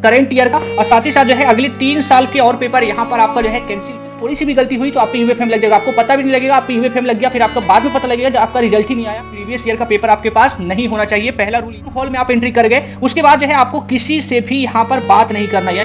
Current year का, और साथ ही साथ जो है अगले 3 साल के और पेपर यहाँ पर आपका जो है कैंसिल। थोड़ी सी भी गलती हुई तो आपका यूएफएम लग जाएगा, आपको पता भी नहीं लगेगा आपका यूएफएम लग गया, फिर आपका बाद में पता लगेगा जब आपका रिजल्ट ही नहीं आया। प्रीवियस ईयर का पेपर आपके पास नहीं होना चाहिए। पहला रूल हॉल में आप एंट्री कर गए, उसके बाद जो है आपको किसी से भी यहाँ पर बात नहीं करना है।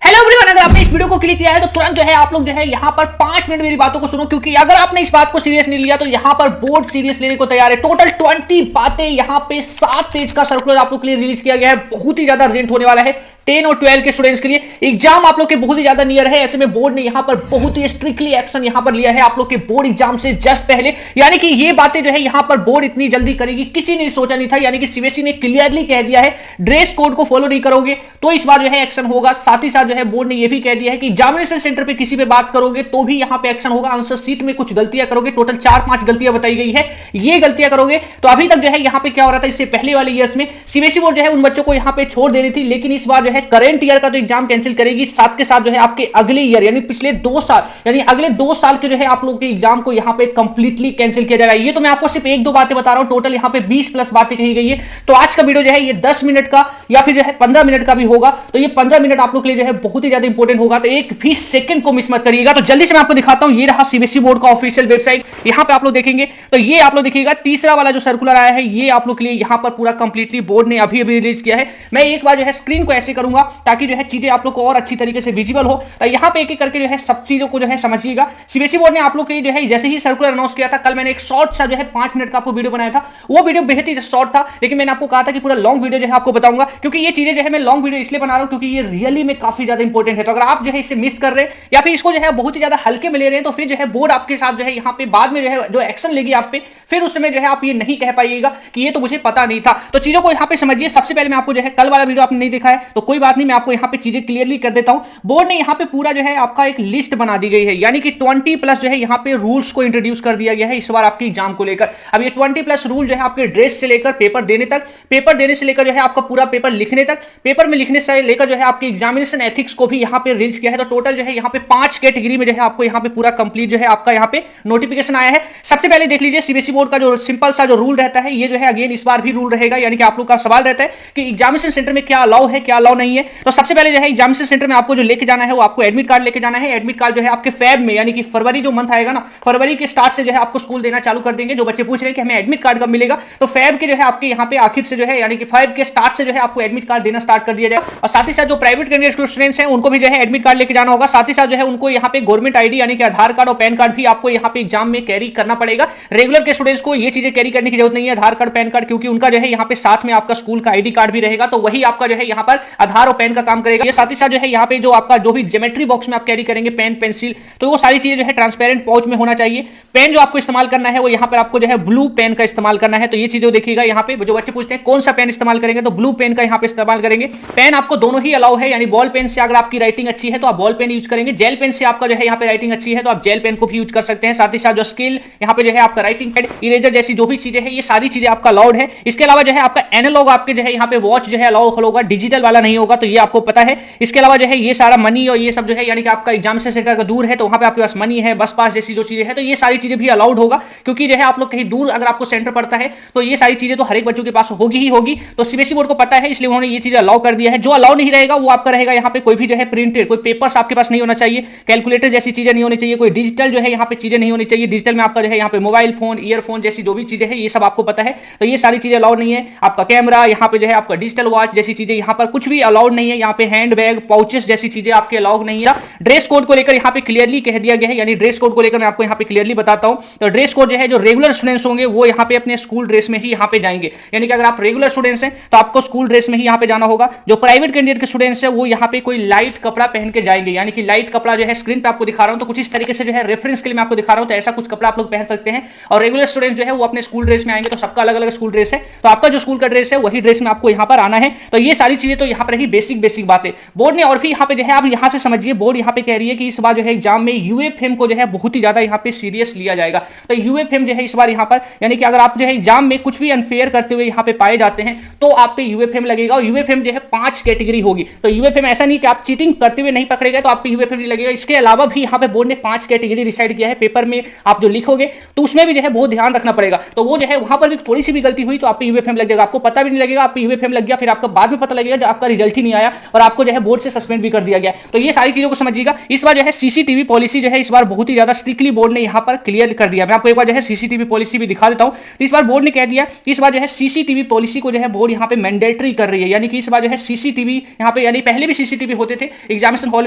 हेलो एवरीवन, अगर आपने इस वीडियो को क्लिक किया है तो तुरंत जो है आप लोग जो है यहाँ पर 5 मिनट मेरी बातों को सुनो, क्योंकि अगर आपने इस बात को सीरियस नहीं लिया तो यहाँ पर बोर्ड सीरियस लेने को तैयार है। टोटल 20 बातें यहाँ पे 7 पेज का सर्कुलर आप लोग के लिए रिलीज किया गया है। बहुत ही ज्यादा अर्जेंट होने वाला है 10 और 12 के स्टूडेंट्स के लिए। एग्जाम आप लोग के बहुत ही ज्यादा नियर है, ऐसे में बोर्ड ने यहाँ पर बहुत ही स्ट्रिक्टली एक्शन यहाँ पर लिया है आप लोग के बोर्ड एग्जाम से जस्ट पहले। यानी कि ये बातें जो है यहाँ पर बोर्ड इतनी जल्दी करेगी किसी ने सोचा नहीं था। यानी कि सीबीएसई ने क्लियरली कह दिया है ड्रेस कोड को फॉलो नहीं करोगे तो इस बार जो है एक्शन होगा। साथ ही साथ जो है बोर्ड ने यह भी कह दिया है कि एग्जामिनेशन सेंटर पे किसी पे बात करोगे तो भी यहाँ पे एक्शन होगा। आंसर शीट में कुछ गलतियां करोगे, टोटल 4-5 गलतियां बताई गई है, ये गलतियां करोगे तो अभी तक जो है यहाँ पे क्या हो रहा था, इससे पहले वाले ईयर्स में सीबीएसई बोर्ड जो है उन बच्चों को यहाँ पे छोड़ दे रही थी, लेकिन इस बार जो है करंट ईयर का एग्जाम कैंसिल करेगी। साथ के साथ जो है आपके अगले ईयर यानी पिछले 2 साल यानी अगले 2 साल के जो है आप लोगों के एग्जाम को यहां पे कंप्लीटली कैंसिल किया जाएगा। ये तो मैं आपको सिर्फ 1-2 बातें बता रहा हूं, टोटल यहां पे 20 प्लस बातें कही गई है। तो आज का वीडियो जो है ये 10 मिनट का या फिर जो है 15 मिनट का भी होगा, तो ये 15 मिनट आप लोग के लिए जो है बहुत ही ज्यादा इंपॉर्टेंट होगा, तो एक भी सेकंड को मिस मत करिएगा। तो जल्दी से मैं आपको दिखाता हूं, ये रहा सीबीएसई बोर्ड का ऑफिशियल वेबसाइट। यहां पे आप लोग देखेंगे तो ये आप लोग देखिएगा तीसरा वाला जो सर्कुलर आया है ये आप लोग के लिए यहां पर पूरा कंप्लीटली बोर्ड ने अभी रिलीज किया है। मैं एक बार जो है स्क्रीन को ऐसे करूंगा ताकि जो है चीजें आप लोग को और अच्छी तरीके से विजिबल हो, तो यहां पे एक-एक करके जो है सब चीजों को जो है समझिएगा। सीबीएसई बोर्ड ने आप लोग के लिए जो है जैसे ही सर्कुलर अनाउंस किया था, कल मैंने एक शॉर्ट सा जो है 5 मिनट का आपको वीडियो बनाया था, वो वीडियो बेहद ही शॉर्ट था, लेकिन मैंने आपको कहा था कि पूरा लॉन्ग वीडियो जो है आपको बताऊंगा, क्योंकि ये चीजें जो है मैं लॉन्ग वीडियो इसलिए बना रहा हूं क्योंकि ये रियली में काफी ज्यादा इंपॉर्टेंट है। तो अगर आप जो है इसे मिस कर रहे हैं या फिर इसको जो है बहुत ही ज्यादा हल्के में ले रहे हैं तो फिर जो है बोर्ड आपके साथ जो है यहाँ पे बाद में जो है जो एक्शन लेगी आप पे, फिर उस समय जो है आप ये नहीं कह पाइएगा कि ये तो मुझे पता नहीं था। तो चीजों को यहाँ पे समझिए। सबसे पहले मैं आपको जो है कल वाला वीडियो आपने नहीं देखा है तो कोई बात नहीं, मैं आपको यहाँ पे चीजें क्लियरली कर देता हूं। बोर्ड ने यहाँ पे पूरा जो है आपका एक लिस्ट बना दी गई है, यानी कि 20 प्लस जो है यहाँ पे रूल्स को इंट्रोड्यूस कर दिया गया है इस बार आपके एग्जाम को लेकर। अब ये 20 प्लस रूल जो है आपके ड्रेस से लेकर पेपर देने तक, पेपर देने से लेकर जो है आपका पूरा पेपर लिखने तक, पेपर में लिखने से लेकर जो है आपके एग्जामिनेशन एथिक्स को भी यहाँ पे रिलीज किया है। तो टोटल जो है यहाँ पे 5 कैटेगरी में जो है आपको यहाँ पे पूरा कंप्लीट जो है आपका यहाँ पे नोटिफिकेशन आया है। सबसे पहले देख लीजिए सीबीएसई बोर्ड का जो सिंपल सा जो रूल रहता है, ये जो है अगेन इस बार भी रूल रहेगा। यानी कि आप लोग का सवाल रहता है कि एग्जामिनेशन सेंटर में क्या अलाउ है क्या अलाउ नहीं है। तो सबसे पहले जो है एग्जामिनेशन सेंटर में आपको जो लेके जाना है वो आपको एडमिट कार्ड लेके जाना है। एडमिट कार्ड जो है आपके फेब में यानी कि फरवरी जो मंथ आएगा ना, फरवरी के स्टार्ट से जो है आपको स्कूल देना चालू कर देंगे। जो बच्चे पूछ रहे हैं कि हमें एडमिट कार्ड कब मिलेगा, तो फेब के जो है आपके यहाँ पे आखिर से जो है यानी कि 5 के स्टार्ट से जो है आपको एडमिट कार्ड देना स्टार्ट कर दिया जाएगा। और साथ ही साथ जो प्राइवेट कैंडिडेट स्टूडेंट्स हैं उनको भी जो है एडमिट कार्ड लेके जाना होगा। साथ ही साथ जो है उनको यहाँ पे गवर्नमेंट आईडी यानी कि आधार कार्ड और पैन कार्ड भी आपको यहाँ पे एग्जाम में कैरी करना पड़ेगा। रेगुलर के स्टूडेंट्स को ये चीजें कैरी करने की जरूरत नहीं है, आधार कार्ड पैन कार्ड, क्योंकि उनका जो है यहाँ पे साथ में आपका स्कूल का आईडी कार्ड भी रहेगा, तो वही आपका जो है यहाँ पर आधार और पैन का काम करेगा। ये साथ ही साथ जो है यहाँ पे जो आपका जो भी ज्योमेट्री बॉक्स में आप कैरी करेंगे पेन पेंसिल, तो वो सारी चीजें जो है ट्रांसपेरेंट पाउच में होना चाहिए। पेन जो आपको इस्तेमाल करना है वो यहाँ पर आपको जो है ब्लू पेन का इस्तेमाल करना है। तो ये चीजें देखिएगा, यहाँ पे जो बच्चे पूछते हैं कौन सा पेन इस्तेमाल करेंगे, तो ब्लू पेन का यहाँ पे इस्तेमाल करेंगे। पेन आपको दोनों ही अलाउ है, यानी बॉल पेन से अगर आपकी राइटिंग अच्छी है तो आप बॉल पेन यूज करेंगे, जेल पेन से आपका जो है यहाँ पे राइटिंग अच्छी है तो आप जेल पेन को भी यूज कर सकते हैं। साथ ही साथ जो स्केल यहाँ पे जो है आपका राइटिंग पैड, इरेजर जैसी जो भी चीजें हैं ये सारी चीजें आपका अलाउड है। इसके अलावा जो है आपका एनालॉग आपके जो है यहाँ पे वॉच जो है अलाउ होगा, डिजिटल वाला नहीं होगा, तो ये आपको पता है। इसके अलावा जो है ये सारा मनी और ये सब जो है यानी कि आपका एग्जाम से सेंटर का दूर है तो वहां पे आपके पास मनी है, बस पास जैसी जो चीजें हैं तो ये सारी चीजें भी अलाउड होगा, क्योंकि जो है आप लोग कहीं दूर अगर आपको सेंटर पड़ता है तो ये सारी चीजें तो हर एक बच्चों के पास होगी ही होगी। तो सीबीएसई बोर्ड को पता है, इसलिए उन्होंने ये चीजें अलाउ कर दिया है। जो अलाउ नहीं रहेगा वो आपका रहेगा यहाँ पे कोई भी जो है प्रिंटेड कोई पेपर्स आपके पास नहीं होना चाहिए, कैलकुलेटर जैसी चीजें नहीं होनी चाहिए, कोई डिजिटल जो है यहाँ पे चीजें नहीं होनी चाहिए। डिजिटल में आपका जो है यहाँ पे मोबाइल फोन, ईयरफोन जैसी जो भी चीजें हैं ये सब आपको पता है, तो ये सारी चीजें अलाउड नहीं है। आपका कैमरा यहाँ पे जो है आपका डिजिटल वॉच जैसी चीजें यहाँ पर कुछ भी अलाउड नहीं है। यहाँ पे हैंड बैग पाउचेस जैसी चीजें आपके अलाउड नहीं है। ड्रेस कोड को लेकर यहाँ पे क्लियरली कह दिया गया है, यानी ड्रेस कोड को लेकर मैं आपको यहाँ पे क्लियरली बताता हूँ। तो ड्रेस कोड जो है जो रेगुलर स्टूडेंट्स होंगे वो यहाँ पे अपने स्कूल ड्रेस में ही यहाँ पे जाएंगे, यानी कि अगर आप रेगुलर स्टूडेंट्स हैं तो आपको स्कूल ड्रेस में ही यहाँ पे जाना होगा। जो प्राइवेट कैंडिडेट के स्टूडेंट्स हैं वो यहाँ पे कोई लाइट कपड़ा पहन के जाएंगे, यानी कि लाइट कपड़ा जो है स्क्रीन पे आपको दिखा रहा हूँ तो कुछ इस तरीके से जो है रेफरेंस के लिए मैं आपको दिखा रहा हूँ, तो ऐसा कुछ कपड़ा आप लोग पहन सकते हैं। और रेगुलर स्टूडेंट्स जो है वो अपने स्कूल ड्रेस में आएंगे, तो सबका अलग अलग स्कूल ड्रेस है, तो आपका जो स्कूल का ड्रेस है वही ड्रेस में आपको यहाँ पर आना है। तो ये सारी चीजें तो यहाँ पर ही बेसिक बातें बोर्ड ने। और फिर यहाँ पे जो है आप यहाँ से समझिए, बोर्ड यहाँ पे कह रही है कि इस बार जो है एग्जाम में यूएफएम को जो है बहुत ही ज्यादा यहाँ पे सीरियस लिया जाएगा। तो यूएफएम जो है इस बार यहाँ पर यानी कि अगर आप जो है एग्जाम में कुछ भी अनफेयर करते हुए यहाँ पे पाए जाते हैं तो आप पे यूएफएम लगेगा। और यूएफएम जो है 5 कैटेगरी होगी, तो यूएफएम ऐसा नहीं कि आप चीटिंग करते हुए नहीं पकड़े गए तो आप पे यूएफएम नहीं लगेगा। इसके अलावा भी यहाँ पे बोर्ड ने 5 कैटेगरी डिसाइड किया है। पेपर में आप जो लिखोगे तो उसमें भी जो है बहुत ध्यान ध्यान रखना पड़ेगा। तो वो जो है वहां पर भी थोड़ी सी भी गलती हुई तो आप पे यूएफएम लग जाएगा, आपको पता भी नहीं लगेगा आप पे यूएफएम लग गया, फिर आपका बाद में पता लगेगा जब आपका रिजल्ट ही नहीं आया और आपको जो है बोर्ड से सस्पेंड भी कर दिया गया। तो ये सारी चीजों को समझिएगा। इस बार जो है सीसीटीवी पॉलिसी जो है इस बार बहुत ही ज्यादा स्ट्रिक्टली बोर्ड ने यहाँ पर क्लियर कर दिया। मैं आपको एक बार जो है सीसीटीवी पॉलिसी भी दिखा देता हूं। इस बार बोर्ड ने कह दिया, इस बार जो है सीसीटीवी पॉलिसी को जो है बोर्ड यहाँ पे मैंडेटरी कर रही है, यानी कि इस बार जो है सीसीटीवी यहाँ पे, यानी पहले भी सीसीटीवी होते थे एग्जामिनेशन हॉल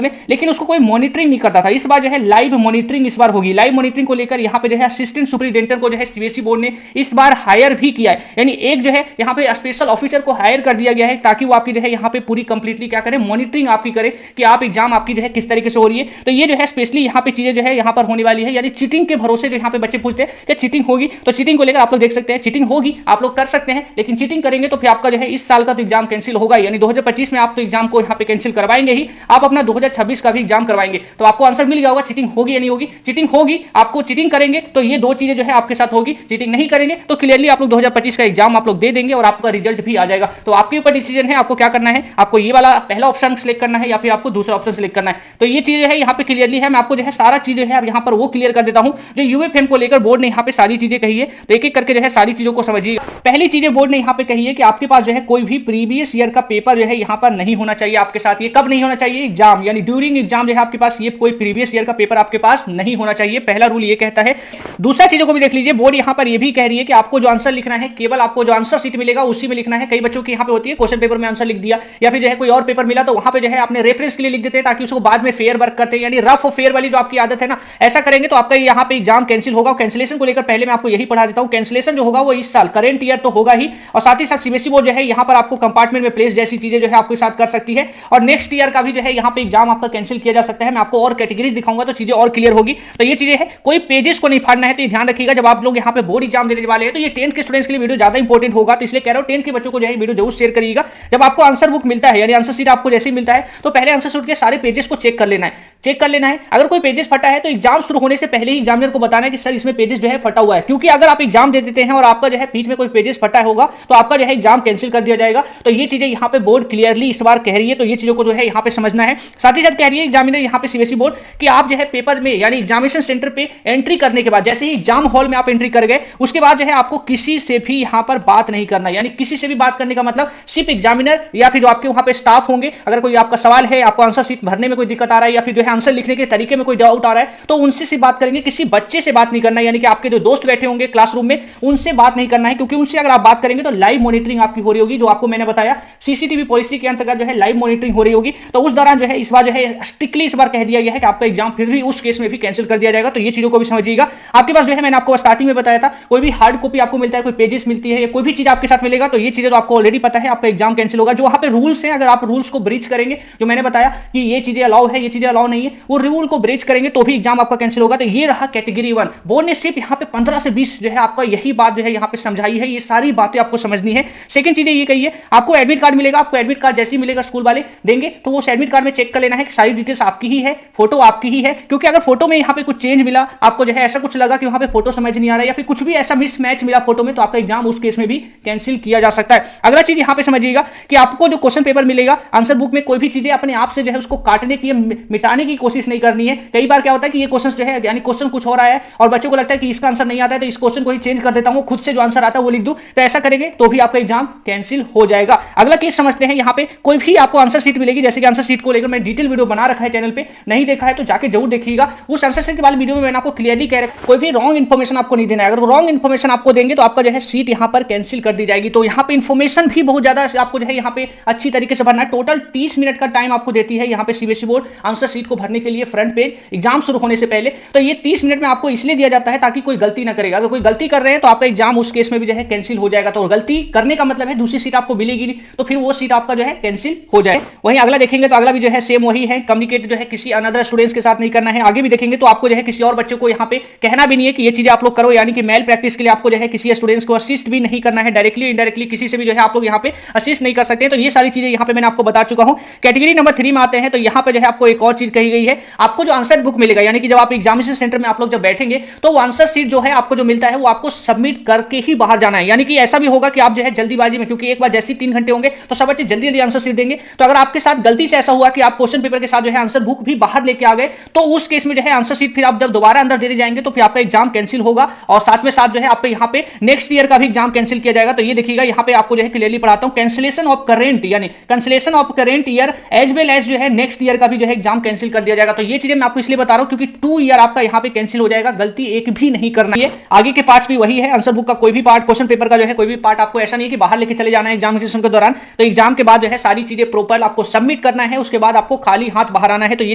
में लेकिन उसको कोई मॉनिटरिंग नहीं करता था। इस बार जो है लाइव मॉनिटरिंग इस बार होगी। लाइव मॉनिटरिंग को लेकर यहाँ पे जो है असिस्टेंट सुपरिटेंडेंट को जो है सीबीएसई बोर्ड ने इस बार हायर भी किया है, यानी एक जो है यहाँ पे स्पेशल ऑफिसर को हायर कर दिया गया है ताकि वो आपकी जो है यहाँ पे पूरी कंप्लीटली क्या करे, मॉनिटरिंग आपकी करे कि आप एग्जाम आपकी जो है किस तरीके से हो रही है। तो ये जो है स्पेशली यहाँ पे चीजें जो है यहाँ पर होने वाली है, यानी चीटिंग के भरोसे जो यहाँ पे बच्चे पूछते हैं कि चीटिंग होगी, तो चीटिंग को लेकर आप लोग देख सकते हैं चीटिंग होगी, आप लोग कर सकते हैं, लेकिन चीटिंग करेंगे तो फिर आपका जो है इस साल का तो एग्जाम कैंसिल होगा, यानी 2025 में आप तो एग्जाम को यहाँ पे कैंसिल करवाएंगे ही, आप अपना 2026 का भी एग्जाम करवाएंगे। तो आपको आंसर मिल गया होगा चीटिंग होगी या नहीं होगी। चीटिंग होगी, आपको चीटिंग करेंगे तो ये दो चीजें जो है आपके साथ होगी, चीटिंग नहीं करेंगे तो क्लियरली आप लोग 2025 का एग्जाम आप लोग दे देंगे और आपका रिजल्ट भी आ जाएगा। तो आपके ऊपर डिसीजन है आपको क्या करना है, आपको ये वाला पहला ऑप्शन सेलेक्ट करना है या फिर आपको दूसरा ऑप्शन सेलेक्ट करना है। तो ये चीजें है यहाँ पे क्लियरली है, मैं आपको जो है सारा चीजें है यहाँ पर वो क्लियर कर देता हूं जो यूएफएम को लेकर बोर्ड ने यहाँ पे सारी चीजें कही है। तो एक एक करके जो है सारी चीजों को समझिएगा। पहली चीजें बोर्ड ने यहाँ पे कही है कि आपके पास जो है कोई भी प्रीवियस ईयर का पेपर जो है यहाँ पर नहीं होना चाहिए आपके साथ। ये कब नहीं होना चाहिए, एग्जाम यानी ड्यूरिंग एग्जाम जो है आपके पास ये कोई प्रीवियस ईयर का पेपर आपके पास नहीं होना चाहिए, पहला रूल ये कहता है। दूसरा चीजों को भी देख लीजिए, बोर्ड यहाँ पर ये भी कह रही है कि आपको जो आंसर लिखना है केवल आपको जो आंसर सीट मिलेगा उसी में लिखना है। कई बच्चों की यहाँ पे होती है क्वेश्चन पेपर में आंसर लिख दिया या फिर जो है कोई और पेपर मिला तो वहां पे जो है आपने रेफरेंस के लिए लिख देते हैं ताकि उसको बाद में फेयर वर्क करते हैं, यानी रफ और फेयर वाली जो आपकी आदत है ना, ऐसा करेंगे तो आपका यहाँ पे एग्जाम कैंसिल होगा। कैंसिलेशन को लेकर पहले मैं आपको यही पढ़ा देता हूँ, कैंसिलेशन जो होगा वो इस साल करेंट ईयर तो होगा ही, और साथ ही साथ सीबीएसई बोर्ड जो है यहाँ पर आपको कंपार्टमेंट में प्लेस जैसी चीजें जो है आपके साथ कर सकती है, और नेक्स्ट ईयर का भी जो है यहाँ पे एग्जाम आपका कैंसिल किया जा सकता है। मैं आपको और कैटेगरीज दिखाऊंगा तो चीजें और क्लियर होगी। तो ये चीजें है, कोई पेजेस को नहीं फाड़ना है, तो ये ध्यान रखिएगा जब आप लोग यहाँ पे बोर्ड एग्जाम देने वाले हैं। तो ये 10th के स्टूडेंट्स के लिए वीडियो ज्यादा इंपॉर्टेंट होगा, तो इसलिए कह रहा हूँ 10th के बच्चों को जो है वीडियो जरूर शेयर करिएगा। जब आपको आंसर बुक मिलता है यानी आंसर सीट आपको जैसे ही मिलता है तो पहले आंसर सीट के सारे पेजेस को चेक कर लेना है, चेक कर लेना है। अगर कोई पेजेस फटा है तो एग्जाम शुरू होने से पहले ही एग्जामिनर को बताना है कि सर इसमें पेजेस जो है फटा हुआ है, क्योंकि अगर आप एग्जाम दे देते हैं और आपका जो है बीच में कोई पेजेस फटा होगा तो आपका जो है एग्जाम कैंसिल कर दिया जाएगा। तो ये चीजें यहाँ पे बोर्ड क्लियरली इस बार कह रही है, तो ये चीजों को जो है यहाँ पे समझना है। साथ ही साथ कह रही है एग्जामिनर यहाँ पे सीबीएसई बोर्ड कि आप जो है पेपर में यानी एग्जामिनेशन सेंटर पे एंट्री करने के बाद जैसे ही एग्जाम हॉल में आप एंट्री कर गए उसके बाद जो है आपको किसी से भी यहाँ पर बात नहीं करना, यानी किसी से भी बात करने का मतलब सिर्फ एग्जामिनर या फिर जो आपके वहां पे स्टाफ होंगे, अगर कोई आपका सवाल है, आपको आंसर शीट भरने में कोई दिक्कत आ रहा है या फिर जो है आंसर लिखने के तरीके में कोई डाउट आ रहा है तो उनसे सिर्फ बात करेंगे, किसी बच्चे से बात नहीं करना, यानी कि आपके जो दोस्त बैठे होंगे क्लासरूम में उनसे बात नहीं करना है, क्योंकि उनसे अगर आप बात करेंगे तो लाइव मॉनिटरिंग आपकी हो रही होगी, जो आपको मैंने बताया सीसीटीवी पॉलिसी के अंतर्गत जो है लाइव मॉनिटरिंग हो रही होगी। तो उस दौरान जो है इस बार जो है स्ट्रिक्टली इस बार कह दिया गया है कि आपका एग्जाम फिर भी उस केस में भी कैंसिल कर दिया जाएगा। तो ये चीजों को भी समझिएगा। आपके पास जो है मैंने आपको स्टार्टिंग में बताया था कोई भी हार्ड कॉपी आपको मिलता है, कोई पेजेस मिलती है या कोई भी चीज आपके साथ मिलेगा तो ये चीजें तो आपको ऑलरेडी पता है, आपका एग्जाम कैंसिल होगा। जो वहां पे रूल्स हैं, अगर आप रूल्स को ब्रीच करेंगे, जो मैंने बताया कि ये चीजें अलाउ है, ये चीजें अलाउ नहीं है, वो रूल को ब्रीच करेंगे तो भी एग्जाम आपका कैंसिल होगा। तो ये रहा कैटेगरी 1। बोर्ड ने सिर्फ यहाँ पे 15 से 20 जो है आपका यही बात जो है यहाँ पे समझाई है, ये सारी बातें आपको समझनी है। सेकंड चीज ये कही है आपको एडमिट कार्ड मिलेगा, आपको एडमिट कार्ड जैसे ही मिलेगा स्कूल वाले देंगे तो वो एडमिट कार्ड में चेक कर लेना है कि सारी डिटेल्स आपकी ही है, फोटो आपकी ही है, क्योंकि अगर फोटो में यहाँ पे कुछ चेंज मिला, आपको जो है ऐसा कुछ लगा कि वहां पे फोटो समझ नहीं आ रहा है या फिर कुछ भी ऐसा मिसमैच मिला फोटो में, तो आपका एग्जाम उस केस में भी कैंसिल किया जा सकता है। अगला चीज यहाँ पे समझिएगा कि आपको जो क्वेश्चन पेपर मिलेगा आंसर बुक में कोई भी चीजें अपने आप से जो है उसको काटने की मिटाने की कोशिश नहीं करनी है। कई बार क्या होता है कि ये क्वेश्चन जो है यानी क्वेश्चन कुछ हो रहा है और बच्चों को लगता है कि इसका आंसर नहीं आता है तो इस क्वेश्चन को ही चेंज कर देता हूं, खुद से जो आंसर आता है वो लिख दूं, तो ऐसा करेंगे तो भी आपका एग्जाम कैंसिल हो जाएगा। अगला केस समझते हैं। यहाँ पे कोई भी आपको आंसर शीट मिलेगी, जैसे कि आंसर शीट को लेकर मैं डिटेल वीडियो बना रखा है चैनल पे, नहीं देखा है तो जाके जरूर देखिएगा। उस आंसर शीट के वाले वीडियो में मैंने आपको क्लियरली कह रखा है कोई भी रॉन्ग इन्फॉर्मेशन आपको नहीं देना है। अगर रॉन्ग इन्फॉर्मेशन आपको देंगे तो आपका जो है सीट यहाँ पर कैंसिल कर दी जाएगी। तो यहाँ पे इन्फॉर्मेशन भी बहुत ज्यादा आपको जो है यहाँ पे अच्छी तरीके से भरना है। टोटल 30 मिनट का टाइम आपको देती है यहाँ पे सीबीएसई बोर्ड आंसर शीट को भरने के लिए फ्रंट पेज एग्जाम शुरू होने से पहले। तो ये 30 मिनट में आपको इसलिए दिया जाता है ताकि कोई गलती ना करेगा। अगर कोई गलती कर रहे हैं तो आपका एग्जाम उस केस में भी जो है कैंसिल हो जाएगा। तो गलती करने का मतलब है दूसरी सीट आपको मिलेगी नहीं, तो फिर वो सीट आपका जो है कैंसिल हो जाए। वहीं अगला देखेंगे तो अगला भी जो है सेम वही है, कम्युनिकेट जो है किसी अनदर स्टूडेंट्स के साथ नहीं करना है। आगे भी देखेंगे तो आपको जो है किसी और बच्चों को यहाँ पे कहना भी नहीं है कि ये चीजें आप लोग करो, यानी कि मेल प्रैक्टिस के लिए आपको जो है किसी स्टूडेंट्स को असिस्ट भी नहीं करना है, डायरेक्टली इनडायरेक्टली किसी से भी जो है आप लोग यहाँ पे असिस्ट नहीं कर सकते। तो ये सारी चीजें यहाँ पे मैंने आपको बता चुका हूँ। कैटेगरी नंबर 3 में आते हैं तो यहाँ पे जो है आपको एक और चीज कही गई है, आपको जो आंसर बुक मिलेगा, यानी कि जब आप एग्जामिनेशन सेंटर में आप लोग जब बैठेंगे तो वो आंसर शीट जो है आपको जो मिलता है वो आपको सबमिट करके ही बाहर जाना है। यानी कि ऐसा भी होगा कि आप जो है जल्दीबाजी में, क्योंकि एक बार जैसे 3 घंटे होंगे तो सब बच्चे जल्दी जल्दी आंसर शीट देंगे, तो अगर आपके साथ गलती से ऐसा हुआ कि आप क्वेश्चन पेपर के साथ जो है आंसर बुक भी बाहर लेके आ गए तो उस केस में जो है आंसर शीट फिर आप जब दोबारा अंदर देने जाएंगे तो फिर आपका एग्जाम कैंसिल होगा और साथ में साथ जो है आप यहाँ पे नेक्स्ट ईयर का भी एग्जाम कैंसिल किया जाएगा। तो ये देखिएगा यहाँ पे आपको जो है क्लियरली पढ़ाता हूं, कैंसिलेशन ऑफ करेंट यानी cancellation of current year as well as जो है नेक्स्ट ईयर का भी जो है एग्जाम कैंसिल कर दिया जाएगा। तो ये चीजें मैं आपको इसलिए बता रहा हूं क्योंकि 2 ईयर आपका यहाँ पे कैंसिल हो जाएगा, गलती एक भी नहीं करना है। आगे के पार्ट्स भी वही है, आंसर बुक का कोई भी पार्ट, क्वेश्चन पेपर का जो है कोई भी पार्ट आपको ऐसा नहीं है कि बाहर लेके चले जाना है एग्जामिनेशन के दौरान। तो एग्जाम के बाद जो है सारी चीजें प्रॉपर आपको सबमिट करना है, उसके बाद आपको खाली हाथ बाहर आना है। तो ये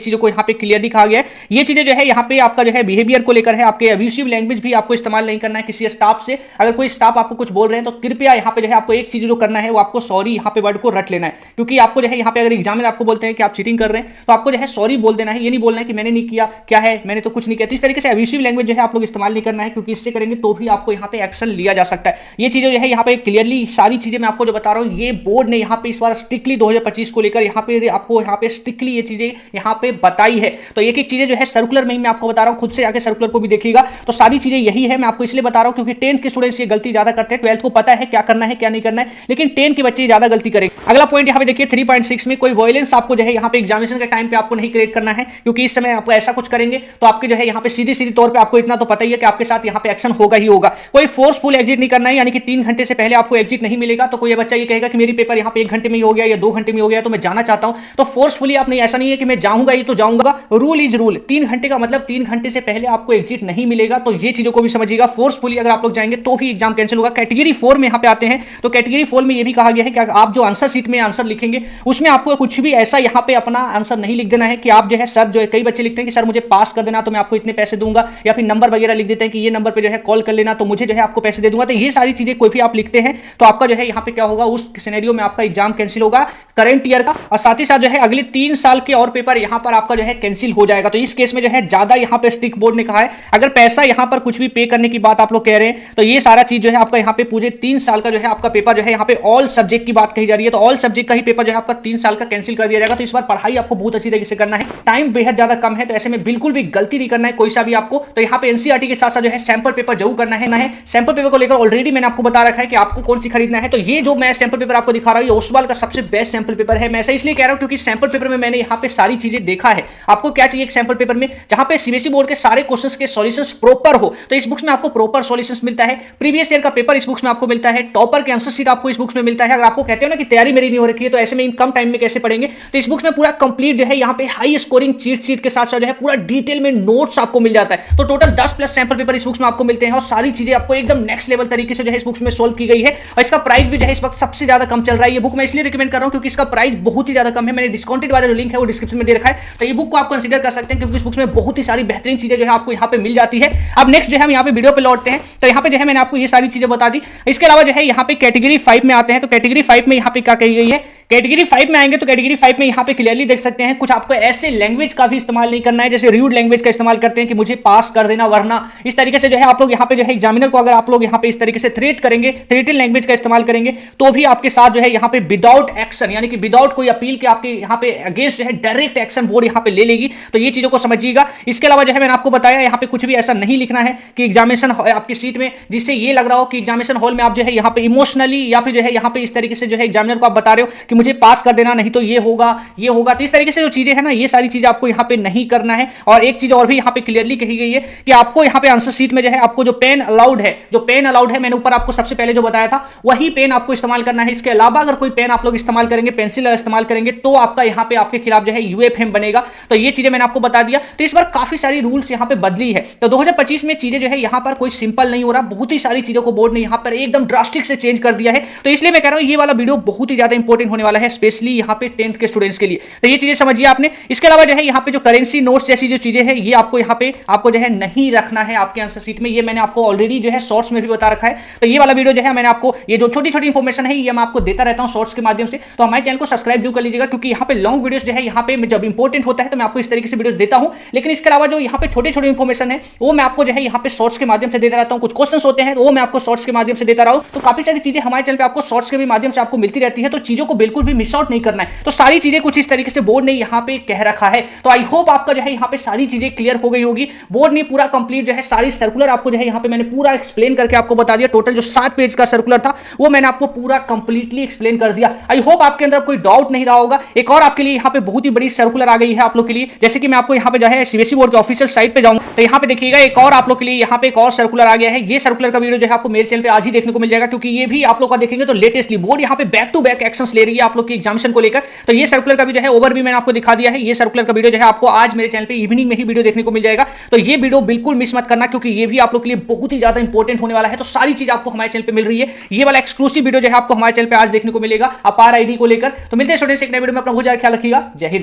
चीजों को यहाँ पे क्लियरली कहा गया है। ये चीजें जो है यहाँ पे आपका जो है बिहेवियर को लेकर है, आपके अब्यूसिव लैंग्वेज भी आपको इस्तेमाल नहीं करना है किसी स्टाफ से। अगर कोई स्टाफ आपको कुछ बोल रहे हैं तो कृपया यहाँ पे जो है आपको एक चीज जो करना है वो आपको सॉरी यहाँ पे वर्ड को रट लेना है, क्योंकि आपको जो है यहाँ पे अगर एग्जाम में आपको बोलते हैं कि आप चीटिंग कर रहे हैं तो आपको जो है सॉरी बोल देना है। ये नहीं बोलना है कि मैंने नहीं किया, क्या है मैंने तो कुछ नहीं किया। तो इस तरीके से अब्यूसिव लैंग्वेज जो है आप लोग इस्तेमाल नहीं करना है, क्योंकि इससे करेंगे तो भी आपको यहाँ पे एक्शन लिया जा सकता है। ये चीजें जो है यहाँ पे क्लियरली सारी चीजें मैं आपको जो बता रहा हूँ, ये बोर्ड ने यहाँ पे इस बार स्ट्रिक्टली 2025 को लेकर यहाँ पे आपको यहाँ पे स्ट्रिक्टली ये चीजें यहाँ पे बताई है। तो एक एक चीजें जो है सर्कुलर में मैं आपको बता रहा हूँ, खुद से आके सर्कुलर को भी देखिएगा। तो सारी चीजें यही है, मैं आपको इसलिए बता रहा हूँ क्योंकि 10th के स्टूडेंट्स ये गलती ज्यादा करते हैं। 12th को पता है क्या करना है क्या नहीं करना है, लेकिन 10 के बच्चे ज्यादा गलती करेंगे। अगला पॉइंट यहाँ पे देखिए 3.6 में कोई वायलेंस आपको जो है यहाँ पे एग्जामिनेशन के टाइम पे आपको नहीं क्रिएट करना है, क्योंकि इस समय आपको ऐसा कुछ करेंगे तो आपके जो है यहाँ पे सीधी तौर पे आपको इतना तो पता ही है कि आपके साथ यहाँ पे एक्शन होगा ही होगा। कोई फोर्सफुल एग्जिट नहीं करना है, यानी कि 3 घंटे से पहले आपको एग्जिट नहीं मिलेगा। तो कोई बच्चा ये कहेगा कि मेरी पेपर यहाँ पे 1 घंटे में ही हो गया या 2 घंटे में हो गया तो मैं जाना चाहता हूं, तो फोर्सफुली आप नहीं, ऐसा नहीं है कि मैं जाऊंगा ही तो जाऊंगा। रूल इज रूल, 3 घंटे का मतलब 3 घंटे से पहले आपको एग्जिट नहीं मिलेगा। तो ये चीजों को भी समझिएगा, फोर्सफुली अगर आप लोग जाएंगे तो भी एग्जाम कैंसिल होगा। कैटेगरी 4 में यहाँ पे आते हैं, तो कैटेगरी 4 में ये भी कहा गया है कि आप जो आंसर शीट में आंसर लिखेंगे उसमें आपको कुछ भी ऐसा यहाँ पे अपना आंसर नहीं लिख देना है कि आप जो है सर, जो है कई बच्चे लिखते हैं कि सर मुझे पास कर देना तो मैं आपको इतने पैसे दूंगा, या फिर नंबर वगैरह लिख देते हैं कि ये नंबर पे जो है कॉल कर लेना तो मुझे जो है आपको पैसे दे दूंगा। तो ये सारी चीजें कोई भी आप लिखते हैं तो आपका जो है यहाँ पे क्या होगा, उस सिनेरियो में आपका एग्जाम कैंसिल होगा करंट ईयर का, और साथ ही साथ जो है अगले 3 साल के और पेपर यहाँ पर आपका जो है कैंसिल हो जाएगा। तो इस केस में जो है ज्यादा यहाँ पे स्ट्रिक्ट बोर्ड ने कहा है, अगर पैसा यहाँ पर कुछ भी पे करने की बात आप लोग कह रहे हैं तो ये सारा चीज जो है आपका यहाँ पे पूरे 3 साल का जो है आपका पेपर जो है यहाँ पे ऑल सब्जेक्ट की बात कही जा रही है, तो ऑल सब्जेक्ट का ही पेपर जो है आपका 3 साल का कैंसिल कर दिया जाएगा। तो इस बार पढ़ाई आपको बहुत अच्छी तरीके से करना है, टाइम बेहद ज्यादा कम है, तो ऐसे में बिल्कुल भी गलती नहीं करना है कोई सा भी आपको। तो यहाँ पे एनसीईआरटी के साथ साथ जो है सैंपल पेपर जरूर करना है। सैंपल पेपर को लेकर ऑलरेडी मैंने आपको बता रखा है कि आपको कौन सी खरीदना है। तो ये जो मैं सैंपल पेपर आपको दिखा रहा हूँ, ये ओसवाल का सबसे बेस्ट सैंपल पेपर है। मैं ऐसा इसलिए कह रहा हूँ क्योंकि सैंपल पेपर में मैंने यहाँ पे सारी चीजें देखा है। आपको क्या चाहिए एक सैंपल पेपर में, जहां पे सीबीएसई बोर्ड के सारे क्वेश्चंस के सॉल्यूशंस प्रॉपर हो, तो इस बुक्स में आपको प्रॉपर सॉल्यूशंस मिलता है। प्रीवियस ईयर का पेपर इस बुक्स में आपको मिलता है, टॉपर के आंसर शीट आपको इस बुक्स में मिलता है। अगर आपको कहते हो ना कि तैयारी मेरी नहीं हो रखी है तो ऐसे में इन कम टाइम में कैसे पढ़ेंगे, तो इस बुक्स में पूरा कंप्लीट जो है यहाँ पे हाई स्कोरिंग चीट शीट के साथ साथ जो है पूरा डिटेल में नोट्स आपको मिल जाता है। तो टोटल 10 प्लस सैंपल पेपर इस बुक्स में आपको मिलते हैं और सारी चीजें आपको एकदम नेक्स्ट लेवल तरीके से जो है इस बुक्स में सोल्व की गई है। और इसका प्राइस भी जो है इस वक्त सबसे ज्यादा कम चल रहा है। ये बुक मैं इसलिए रिकमेंड कर रहा हूं क्योंकि इसका प्राइस बहुत ही ज्यादा कम है। मैंने डिस्काउंटेड वाला जो लिंक है वो डिस्क्रिप्शन में दे रखा है, तो ये बुक को आप कंसीडर कर सकते हैं क्योंकि इस बुक्स में बहुत ही सारी बेहतरीन चीजें जो है आपको यहाँ पे मिल जाती है। अब नेक्स्ट जो है हम यहाँ पे वीडियो पे लौटते हैं, तो यहाँ पे जो है मैंने आपको ये सारी चीजें बता दी। इसके अलावा जो है यहाँ पे कैटेगरी 5 में आते हैं, तो कैटेगरी 5 में यहाँ पे क्या कही गई है, कैटेगरी 5 में आएंगे तो कैटेगरी 5 में यहाँ पे क्लियरली देख सकते हैं कुछ आपको ऐसे लैंग्वेज का भी इस्तेमाल नहीं करना है जैसे रूड लैंग्वेज का इस्तेमाल करते हैं कि मुझे पास कर देना वरना, इस तरीके से जो है आप लोग यहाँ पे जो है एग्जामिनर को अगर आप लोग यहाँ पे इस तरीके से थ्रेट करेंगे, थ्रेटेड लैंग्वेज का इस्तेमाल करेंगे तो भी आपके साथ जो है यहाँ पे विदाउट एक्शन यानी कि विदाउट कोई अपील के आपके यहाँ पे अगेंस्ट जो है डायरेक्ट एक्शन बोर्ड यहाँ पे ले लेगी। तो ये चीजों को समझिएगा। इसके अलावा जो है मैंने आपको बताया यहाँ पे कुछ भी ऐसा नहीं लिखना है कि एग्जामिनेशन आपकी सीट में जिससे ये लग रहा हो कि एग्जामिनेशन हॉल में आप जो है यहाँ पे इमोशनली या फिर जो है यहाँ पे इस तरीके से जो है एग्जामिनर को आप बता रहे हो कि मुझे पास कर देना, नहीं तो ये होगा ये होगा। तो इस तरीके से जो चीजें है ना, ये सारी चीजें आपको यहाँ पे नहीं करना है। और एक चीज और भी यहाँ पे क्लियरली कही गई है कि आपको यहाँ पे आंसर शीट में जो है आपको जो पेन अलाउड है, मैंने ऊपर आपको सबसे पहले जो बताया था वही पेन आपको इस्तेमाल करना है। इसके अलावा अगर कोई पेन आप लोग इस्तेमाल करेंगे, पेंसिल इस्तेमाल करेंगे तो आपका यहाँ पे आपके खिलाफ जो है यूएफएम बनेगा। तो ये चीजें मैंने आपको बता दिया। तो इस बार काफी सारी रूल्स यहाँ पे बदली है। तो 2025 में चीजें जो है यहाँ पर कोई सिंपल नहीं हो रहा, बहुत ही सारी चीजों को बोर्ड ने यहाँ पर एकदम ड्रास्टिक से चेंज कर दिया है। तो इसलिए मैं कह रहा हूँ ये वाला वीडियो बहुत ही ज्यादा इंपॉर्टेंट होने वाला है, स्पेशली यहाँ पे 10th के स्टूडेंट्स के लिए। तो ये चीजें समझिए आपने। इसके अलावा जो है यहाँ पे जो करेंसी नोट्स जैसी जो चीजें हैं ये आपको यहाँ पे आपको जो है नहीं रखना है आपके आंसर शीट में। ये मैंने आपको ऑलरेडी जो है शॉर्ट्स में भी बता रखा है। तो ये वाला वीडियो जो है मैंने आपको ये जो छोटी छोटी इंफॉर्मेशन है ये मैं आपको देता रहता हूँ शॉर्ट्स के माध्यम से। तो हमारे चैनल को सब्सक्राइब जरूर कर लीजिएगा क्योंकि यहाँ पे लॉन्ग वीडियोस जो है यहाँ पे जब इंपॉर्टेंट होता है तो मैं आपको इस तरीके से वीडियोस देता हूँ। लेकिन इसके अलावा जो यहाँ पे छोटे छोटे इंफॉर्मेशन है वो मैं आपको जो है यहाँ पे शॉर्ट्स के माध्यम से देता रहता हूँ। कुछ क्वेश्चन होते हैं वो मैं आपको शॉर्ट्स के माध्यम से देता रहा हूँ। तो काफी सारी चीजें हमारे चैनल पे आपको शॉर्ट्स के भी माध्यम से आपको मिलती रहती है। तो चीजों को बिल्कुल बिल्कुल भी मिस आउट नहीं करना है। तो सारी चीजें कुछ इस तरीके से बोर्ड ने यहाँ पे कह रखा है। तो आई होप आपका जो है यहाँ पे सारी चीजें क्लियर हो गई होगी। बोर्ड ने पूरा कंप्लीट जो है सारी सर्कुलर आपको जो है यहाँ पे मैंने पूरा एक्सप्लेन करके आपको बता दिया। टोटल जो 7 पेज का सर्कुलर था वो मैंने आपको पूरा कंप्लीटली एक्सप्लेन कर दिया। आई होप आपके अंदर कोई डाउट नहीं रहा होगा। एक और आपके लिए यहाँ पे बहुत ही बड़ी सर्कुलर आ गई है आप लोग के लिए, जैसे कि मैं आपको यहाँ पे जो है सीबीएसई बोर्ड के ऑफिशियल साइट पे जाऊंगा तो यहाँ पे देखिएगा एक और आप लोग के लिए यहाँ पे एक और सर्कुलर आ गया है। ये सर्कुलर का वीडियो जो है आपको मेरे चैनल पे आज ही देखने को मिल जाएगा, क्योंकि ये भी आप लोग का देखेंगे तो लेटेस्टली बोर्ड यहाँ पे बैक टू बैक एक्शंस ले रही है आप लोग की एग्जामिनेशन को लेकर। तो ये सर्कुलर का भी जो है ओवर भी मैंने आपको दिखा दिया है। ये सर्कुलर का वीडियो जो है आपको आज मेरे चैनल पे इवनिंग में ही वीडियो देखने को मिल जाएगा। तो ये वीडियो बिल्कुल मिस मत करना, क्योंकि ये भी आप लोग के लिए बहुत ही ज्यादा इंपॉर्टेंट होने वाला है। तो सारी चीज आपको हमारे चैनल पे मिल रही है। ये वाला एक्सक्लूसिव वीडियो जो है आपको हमारे चैनल पे आज देखने को मिलेगा अपार आईडी को लेकर। तो मिलते हैं स्टूडेंट्स एक नए वीडियो में। अपना बहुत ज्यादा ख्याल रखिएगा। जय हिंद।